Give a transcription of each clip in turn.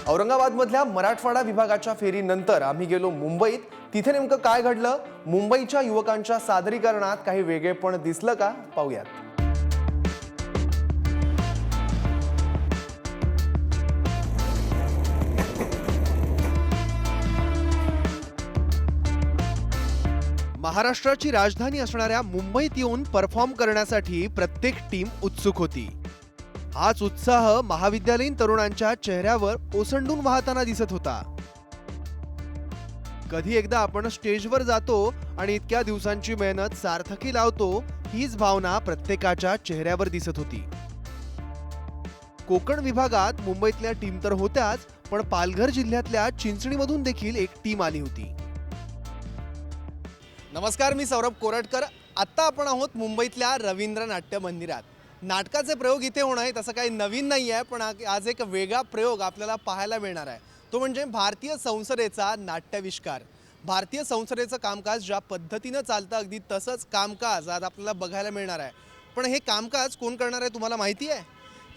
औरंगाबादमधल्या मराठवाडा विभागाच्या फेरीनंतर आम्ही गेलो मुंबईत. तिथे नेमकं काय घडलं, मुंबईच्या युवकांच्या सादरीकरणात काही वेगळेपण दिसलं का, पाहूयात. महाराष्ट्राची राजधानी असणाऱ्या मुंबईत येऊन परफॉर्म करण्यासाठी प्रत्येक टीम उत्सुक होती. हाच उत्साह महाविद्यालयीन तरुणांच्या चेहऱ्यावर ओसंडून वाहताना दिसत होता. कधी एकदा आपण स्टेजवर जातो आणि इतक्या दिवसांची मेहनत सार्थकी लावतो, हीच भावना प्रत्येकाच्या चेहऱ्यावर दिसत होती. कोकण विभागात मुंबईतल्या टीम तर होत्याच, पण पालघर जिल्ह्यातल्या चिंचणीमधून देखील एक टीम आली होती. नमस्कार, मी सौरभ कोरटकर. आत्ता आपण आहोत मुंबईतल्या रवींद्र नाट्य मंदिरात. नाटकाचे प्रयोग इथे होणं आहे तसं काही नवीन नाही आहे, पण आज एक वेगळा प्रयोग आपल्याला पाहायला मिळणार आहे. तो म्हणजे भारतीय संसदेचा नाट्याविष्कार. भारतीय संसदेचं कामकाज ज्या पद्धतीनं चालतं, अगदी तसंच कामकाज आज आपल्याला बघायला मिळणार आहे. पण हे कामकाज कोण करणार आहे तुम्हाला माहिती आहे?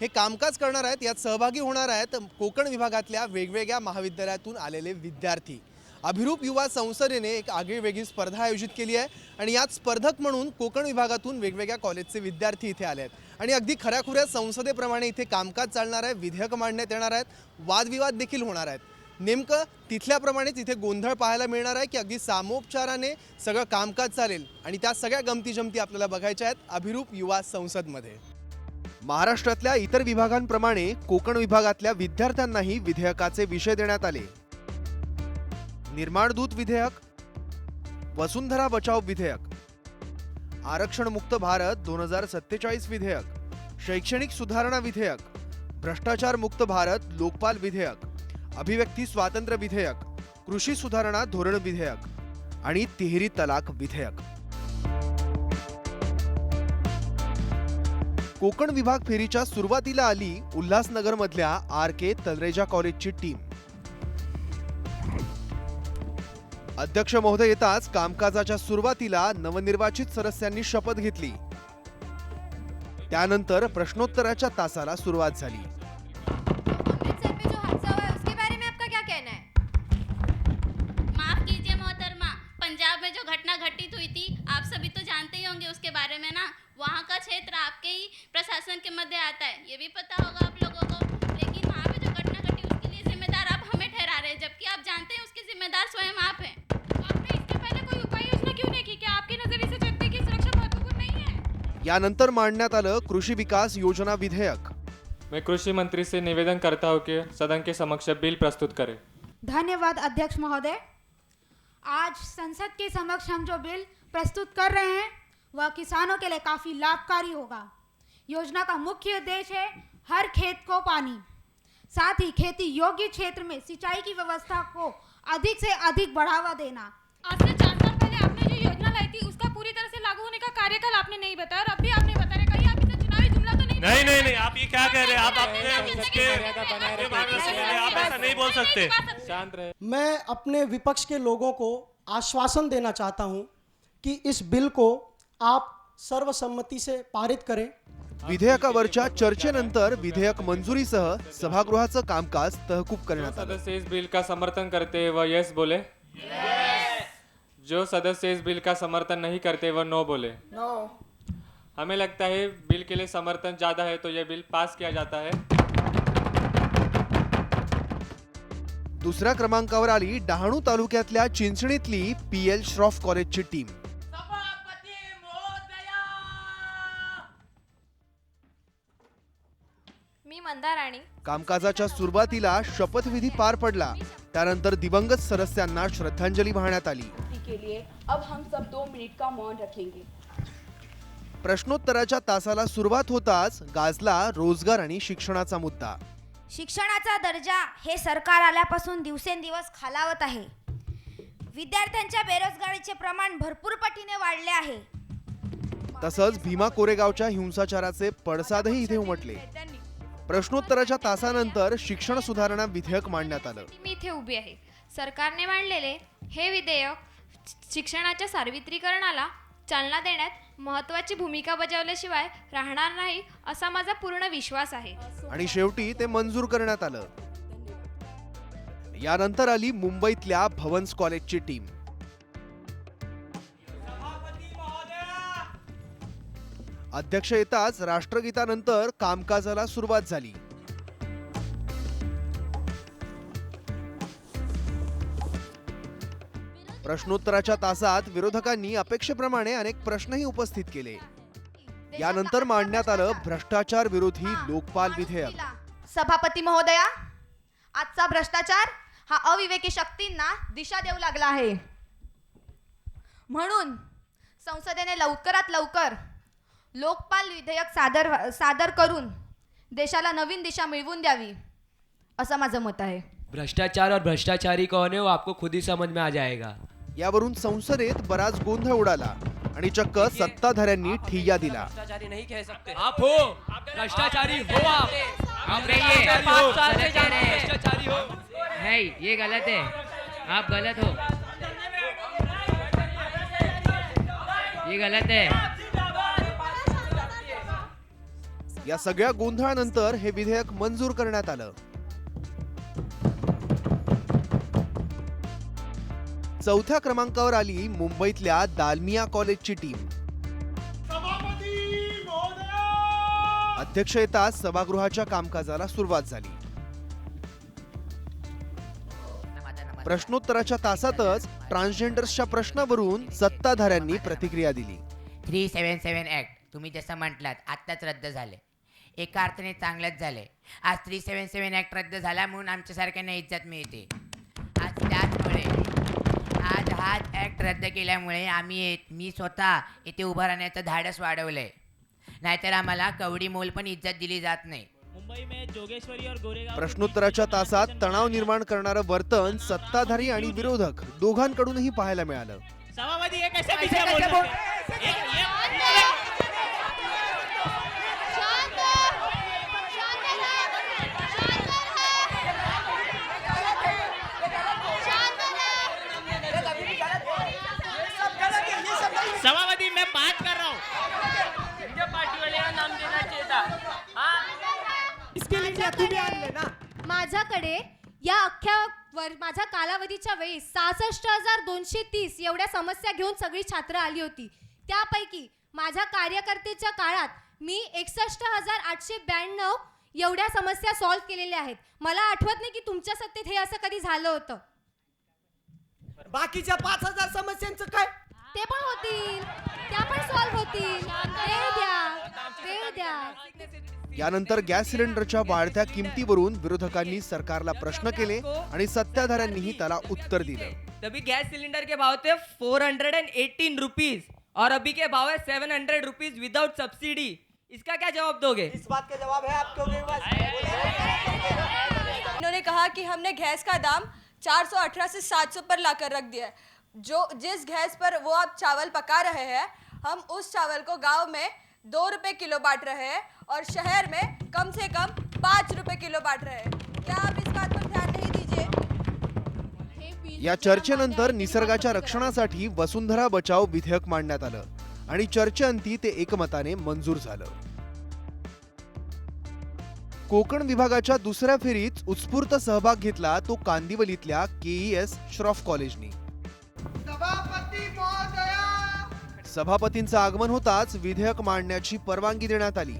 हे कामकाज करणार आहेत, यात सहभागी होणार आहेत कोकण विभागातल्या वेगवेगळ्या महाविद्यालयातून आलेले विद्यार्थी. अभिरूप युवा संसदेने एक आगळीवेगळी स्पर्धा आयोजित केली आहे आणि यात स्पर्धक म्हणून कोकण विभागातून वेगवेगळ्या कॉलेजचे विद्यार्थी इथे आले आहेत आणि अगदी खऱ्याखुऱ्या संसदेप्रमाणे इथे कामकाज चालणार आहे. विधेयक मांडण्यात येणार आहेत, वादविवाद देखील होणार आहेत. नेमकं तिथल्याप्रमाणेच इथे गोंधळ पाहायला मिळणार आहे की अगदी सामोपचाराने सगळं कामकाज चालेल, आणि त्या सगळ्या गमती जमती आपल्याला बघायच्या आहेत अभिरूप युवा संसदमध्ये. महाराष्ट्रातल्या इतर विभागांप्रमाणे कोकण विभागातल्या विद्यार्थ्यांनाही विधेयकाचे विषय देण्यात आले. निर्माण दूत विधेयक, वसुंधरा बचाव विधेयक, आरक्षण मुक्त भारत 2047 विधेयक, शैक्षणिक सुधारणा विधेयक, भ्रष्टाचार मुक्त भारत लोकपाल विधेयक, अभिव्यक्ती स्वातंत्र्य विधेयक, कृषी सुधारणा धोरण विधेयक आणि तिहेरी तलाक विधेयक. कोकण विभाग फेरीच्या सुरुवातीला आली उल्हासनगरमधल्या RK तलरेजा कॉलेजची टीम. अध्यक्ष महोदय येताच कामकाजाच्या सुरुवातीला नवनिर्वाचित सदस्यांनी शपथ घेतली. त्यानंतर प्रश्नोत्तराच्या तासाला सुरुवात झाली. अमृतसर में जो हादसा हुआ है उसके बारे में आपका क्या कहना है? माफ कीजिए मोहतरमा, पंजाब में जो घटना घटित हुई थी आप सभी तो जानते ही होंगे उसके बारे में ना. वहाँ का क्षेत्र आपके ही प्रशासन के मध्य आता है, ये भी पता होगा आप लोगों को. लेकिन वहाँ पे जो घटना घटी उसके लिए जिम्मेदार आप हमें ठहरा रहे हैं, जबकि आप जानते हैं उसके जिम्मेदार स्वयं आप हैं. आपने इसके पहले कोई उपाय योजना क्यों नहीं की? क्या आपके नजरिए से जनता की सुरक्षा महत्वपूर्ण नहीं है? यानंतर मांडण्यात आलं कृषी विकास योजना विधेयक. मैं कृषि मंत्री से निवेदन करता हूं कि सदन के समक्ष बिल प्रस्तुत करें. धन्यवाद अध्यक्ष महोदय. आज संसद के समक्ष हम जो बिल प्रस्तुत कर रहे हैं वह किसानों के लिए काफ़ी लाभकारी होगा. योजना का मुख्य उद्देश्य है हर खेत को पानी, साथ ही खेती योग्य क्षेत्र में सिंचाई की व्यवस्था को अधिक से अधिक बढ़ावा देना. आज से 4 साल पहले आपने जो योजना लाई थी उसका पूरी तरह से लागू होने का कार्यकाल आपने नहीं बताया और अब भी आप नहीं बता रहे. कहीं आप इसे चुनावी जुमला तो नहीं, आप ये क्या कह रहे हैं? आप ऐसा नहीं बोल सकते. शांत रहे. मैं अपने विपक्ष के लोगों को आश्वासन देना चाहता हूं कि इस बिल को आप सर्वसम्मति से पारित करें. विधेयकावरच्या चर्चेनंतर विधेयक मंजुरीसह सभागृहाचं कामकाज तहकूब करण्यात आलं. सदस्य इस बिल का समर्थन करते हैं वह यस बोले. जो सदस्य इस बिल का समर्थन नहीं करते वह नो बोले. हमें लगता है बिल के लिए समर्थन ज्यादा है तो यह बिल पास किया जाता है. दुसऱ्या क्रमांकावर आली डहाणू तालुक्यातल्या चिंचणीतली PL श्रॉफ कॉलेजची टीम. मी मंदाराणी. कामकाजाच्या सुरुवातीला शपथविधी पार पडला. त्यानंतर दिवंगत सदस्यांना श्रद्धांजली वाहण्यात आली. के लिए अब हम सब 2 मिनट का मौन रखेंगे. प्रश्नोत्तराच्या तासाला सुरुवात होताच गाजला रोजगार आणि शिक्षणाचा मुद्दा. शिक्षणाचा दर्जा हे सरकार आल्यापासून दिवसेंदिवस खालावत आहे. विद्यार्थ्यांच्या बेरोजगारीचे प्रमाण भरपूर पटीने वाढले आहे. तसंच भीमा कोरेगावच्या हिंसाचाराचे पडसादही इथे उमटले. प्रश्नोत्तराच्या तासानंतर शिक्षण सुधारणा विधेयक मांडण्यात आलं. मी इथे उभी आहे. सरकारने मांडलेले हे विधेयक शिक्षणाच्या सार्वत्रिकरणाला चालना देण्यात महत्त्वाची भूमिका बजावल्याशिवाय राहणार नाही असा माझा पूर्ण विश्वास आहे. आणि शेवटी ते मंजूर करण्यात आलं. यानंतर आली मुंबईतल्या भवन्स कॉलेजची टीम. अध्यक्ष येताच राष्ट्रगीतानंतर कामकाजाला सुरुवात झाली. प्रश्नोत्तराच्या तासात विरोधकांनी अपेक्षेप्रमाणे अनेक प्रश्नही उपस्थित केले. यानंतर मांडण्यात आलं भ्रष्टाचार विरोधी लोकपाल विधेयक. सभापती महोदया, आजचा भ्रष्टाचार हा अविवेकी शक्तींना दिशा देऊ लागला आहे. म्हणून संसदेने लवकरात लवकर लोकपाल विधेयक सादर करून देशाला नवीन दिशा मिळवून द्यावी असं माझं मत आहे. भ्रष्टाचार और भ्रष्टाचारी कौन है वो आपको खुद ही समझ में आ जाएगा. यावरून संसदेत बराच गोंधळ उडाला आणि चक्क सत्ताधाऱ्यांनी ठिय्या दिला. भ्रष्टाचारी नहीं कह सकते. आप हो भ्रष्टाचारी हो. आप रहिए 5 साल से भ्रष्टाचारी हो. नहीं, ये गलत है. आप गलत हो. ये गलत है. या सगळ्या गोंधळानंतर हे विधेयक मंजूर करण्यात आलं. चौथ्या क्रमांकावर आली मुंबईतल्या दालमिया कॉलेजची टीम. अध्यक्ष येताच सभागृहाच्या कामकाजाला सुरुवात झाली. प्रश्नोत्तराच्या तासातच ट्रान्सजेंडर्सच्या प्रश्नावरून सत्ताधाऱ्यांनी प्रतिक्रिया दिली. 377 ऍक्ट तुम्ही जसं म्हटलात आत्ताच रद्द झाले. एका अर्थाने चांगलंच झाले. आज 377 ऍक्ट रद्द झाला म्हणून आमच्यासारख्यांना इज्जत मिळते. आज त्याचमुळे आज हा ऍक्ट रद्द केल्यामुळे मी स्वतः इथे उभं राहण्याचं धाडस वाढवलंय. नाहीतर आम्हाला कवडी मोल पण इज्जत दिली जात नाही. मुंबई में जोगेश्वरी और गोरेगांव. प्रश्नोत्तराच्या तासात तणाव निर्माण करणारं वर्तन सत्ताधारी आणि विरोधक दोघांकडूनही पाहायला मिळालं. सभापति ये कैसे पीछे बोल सकते हैं? सभापति मैं बात कर रहा हूँ. पार्टी वाले का नाम देना चाहिए था. माझ्याकडे या अख्ख्या माझ्या कालावधीच्या वेळी 66,230 एवढ्या समस्या घेऊन सगळी छात्र आली होती. त्यापैकी माझ्या कार्यकर्तेच्या काळात मी 61,892 एवढ्या समस्या सॉल्व्ह केलेल्या आहेत. मला आठवत नाही की तुमच्या सत्तेत हे असं कधी झालं होतं. बाकीच्या 5,000 समस्यांचं काय? ते पण होतील, त्या पण सॉल्व्ह होतील. वेळ द्या. यानंतर गॅस सिलेंडरच्या वाढत्या किमतीवरून विरोधकांनी सरकारला प्रश्न केले आणि सत्ताधाऱ्यांनीही त्याला उत्तर दिलं. तभी गैस सिलेंडर के भाव थे 418 रुपीज और अभी के भाव है 700 रुपीज विदाउट सब्सिडी. इसका क्या जवाब दोगे? इस बात का जवाब है आपके पास. इन्होंने कहा कि हमने गैस का दाम 418 से 700 पर लाकर रख दिया है. जिस गैस पर वो आप चावल पका रहे हैं, हम उस चावल को गांव में 2 रुपए किलो बांट रहे हैं और शहर में कम से कम 5 रुपए किलो बांट रहे हैं. क्या आप इस बात पर ध्यान नहीं दीजिए? या चर्चेनंतर निसर्गाच्या रक्षणासाठी वसुंधरा बचाव विधेयक मांडण्यात आलं आणि चर्चेअंती ते एकमताने मंजूर झालं. कोकण विभागाच्या दुसऱ्या फेरीत उत्स्फूर्त सहभाग घेतला तो कांदिवलीतल्या KES श्रॉफ कॉलेजनी. सभापतींचं आगमन होताच विधेयक मांडण्याची परवानगी देण्यात आली.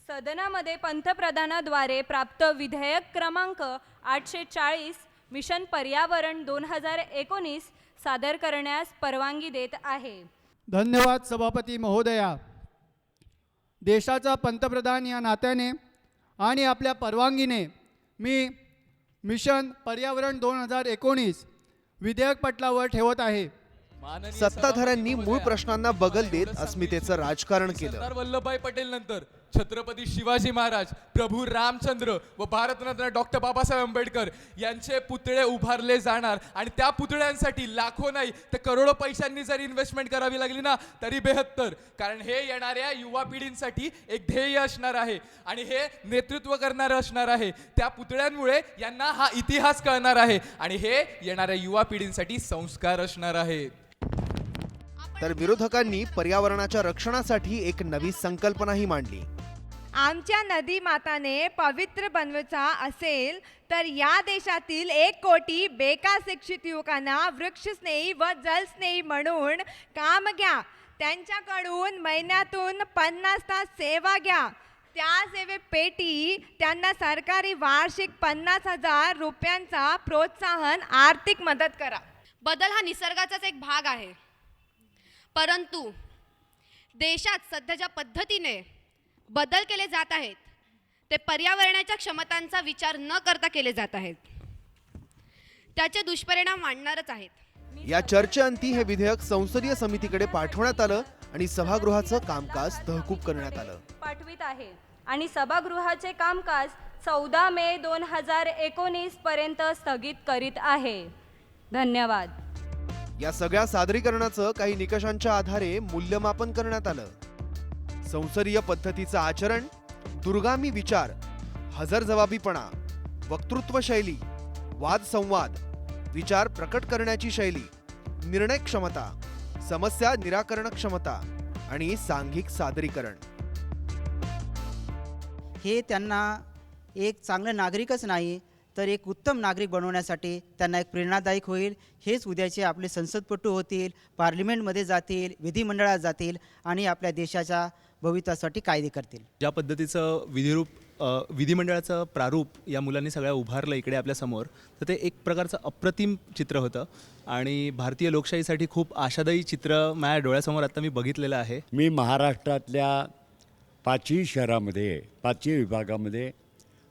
सदनामध्ये पंतप्रधानाद्वारे प्राप्त विधेयक क्रमांक 840 मिशन पर्यावरण 2019 सादर करण्यास परवानगी देत आहे. धन्यवाद सभापती महोदया. देशाचा पंतप्रधान या नात्याने आणि आपल्या परवानगीने मी मिशन पर्यावरण 2019 विधेयक पटलावर ठेवत आहे. सत्ताधाऱ्यांनी मूळ प्रश्नांना बगल देत अस्मितेचं राजकारण केलं. सरदार वल्लभभाई पटेल नंतर छत्रपती शिवाजी महाराज, प्रभू रामचंद्र व भारतरत्न डॉक्टर बाबासाहेब आंबेडकर यांचे पुतळे उभारले जाणार आणि त्या पुतळ्यांसाठी लाखो नाही तर करोडो पैशांनी जर इन्व्हेस्टमेंट करावी लागली ना तरी बेहत्तर. कारण हे येणाऱ्या युवा पिढींसाठी एक ध्येय असणार आहे आणि हे नेतृत्व करणारं असणार आहे. त्या पुतळ्यांमुळे यांना हा इतिहास कळणार आहे आणि हे येणाऱ्या युवा पिढींसाठी संस्कार असणार आहेत. तर विरोधकांनी पर्यावरणाच्या रक्षणासाठी एक नवी संकल्पनाही मांडली. आमच्या नदी माताने पवित्र बनवायचा असेल तर या देशातील 1 कोटी बेकार शिक्षित युवकांना वृक्षस्नेही व जलस्नेही म्हणून काम घ्या. त्यांच्याकडून महिन्यातून 50 तास सेवा घ्या. त्या सेवेपेटी त्यांना सरकारी वार्षिक 50,000 रुपयांचा प्रोत्साहन आर्थिक मदत करा. बदल हा निसर्गाचाच एक भाग आहे, परंतु देशात सध्या ज्या पद्धतीने बदल केले जात आहेत ते पर्यावरणाच्या क्षमतांचा विचार न करता केले जात आहेत. त्याचे दुष्परिणाम वाढणारच आहेत. या चर्चेअंती हे विधेयक संसदीय समितीकडे पाठवण्यात आलं आणि सभागृहाचं कामकाज तहकूब करण्यात आलं. पाठवित आहे आणि सभागृहाचे कामकाज 14 मे 2019 पर्यंत स्थगित करीत आहे. धन्यवाद. या सगळ्या सादरीकरणाचं काही निकषांच्या आधारे मूल्यमापन करण्यात आलं. संसदीय पद्धतीचं आचरण, दुर्गामी विचार, हजरजबाबीपणा, वक्तृत्व शैली, वाद संवाद, विचार प्रकट करण्याची शैली, निर्णय क्षमता, समस्या निराकरण क्षमता आणि सांघिक सादरीकरण. हे त्यांना एक चांगलं नागरिकच नाही तर एक उत्तम नागरिक बनवण्यासाठी त्यांना एक प्रेरणादायक होईल. हेच उद्याचे आपले संसदपटू होतील, पार्लिमेंटमध्ये जातील, विधिमंडळात जातील आणि आपल्या देशाच्या भवितव्यासाठी कायदे करतील. ज्या पद्धतीचं विधिमंडळाचं प्रारूप या मुलांनी सगळ्या उभारलं इकडे आपल्यासमोर, तर ते एक प्रकारचं अप्रतिम चित्र होतं आणि भारतीय लोकशाहीसाठी खूप आशादायी चित्र माझ्या डोळ्यासमोर आता मी बघितलेलं आहे. मी महाराष्ट्रातल्या 5ही शहरामध्ये 5ही विभागामध्ये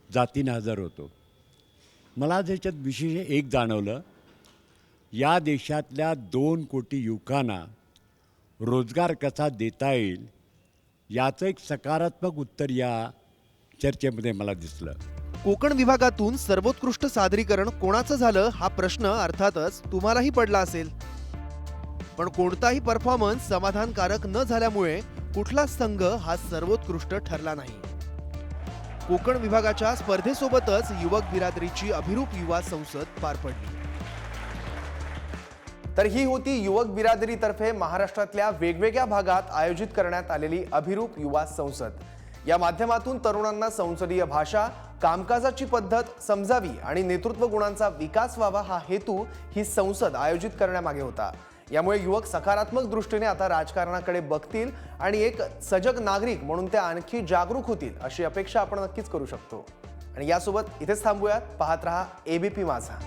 जातीने हजर होतो. मला त्याच्यात विशेष एक जाणवलं, या देशातल्या 2 कोटी युवकांना रोजगार कसा देता येईल याचं एक सकारात्मक उत्तर या चर्चेमध्ये मला दिसलं. कोकण विभागातून सर्वोत्कृष्ट सादरीकरण कोणाचं झालं हा प्रश्न अर्थातच तुम्हालाही पडला असेल. पण कोणताही परफॉर्मन्स समाधानकारक न झाल्यामुळे कुठलाच संघ हा सर्वोत्कृष्ट ठरला नाही. कोकण विभागाच्या स्पर्धेसोबतच युवक बिरादरीची अभिरूप युवा संसद पार पडली. तर ही होती युवक बिरादरीतर्फे महाराष्ट्रातल्या वेगवेगळ्या भागात आयोजित करण्यात आलेली अभिरूप युवा संसद. या माध्यमातून तरुणांना संसदीय भाषा, कामकाजाची पद्धत समजावी आणि नेतृत्व गुणांचा विकास व्हावा हा हेतू ही संसद आयोजित करण्यामागे होता. यामुळे युवक सकारात्मक दृष्टीने आता राजकारणाकडे बघतील आणि एक सजग नागरिक म्हणून ते आणखी जागरूक होतील अशी अपेक्षा आपण नक्कीच करू शकतो. आणि यासोबत इथेच थांबूयात. पाहत रहा ABP माझा.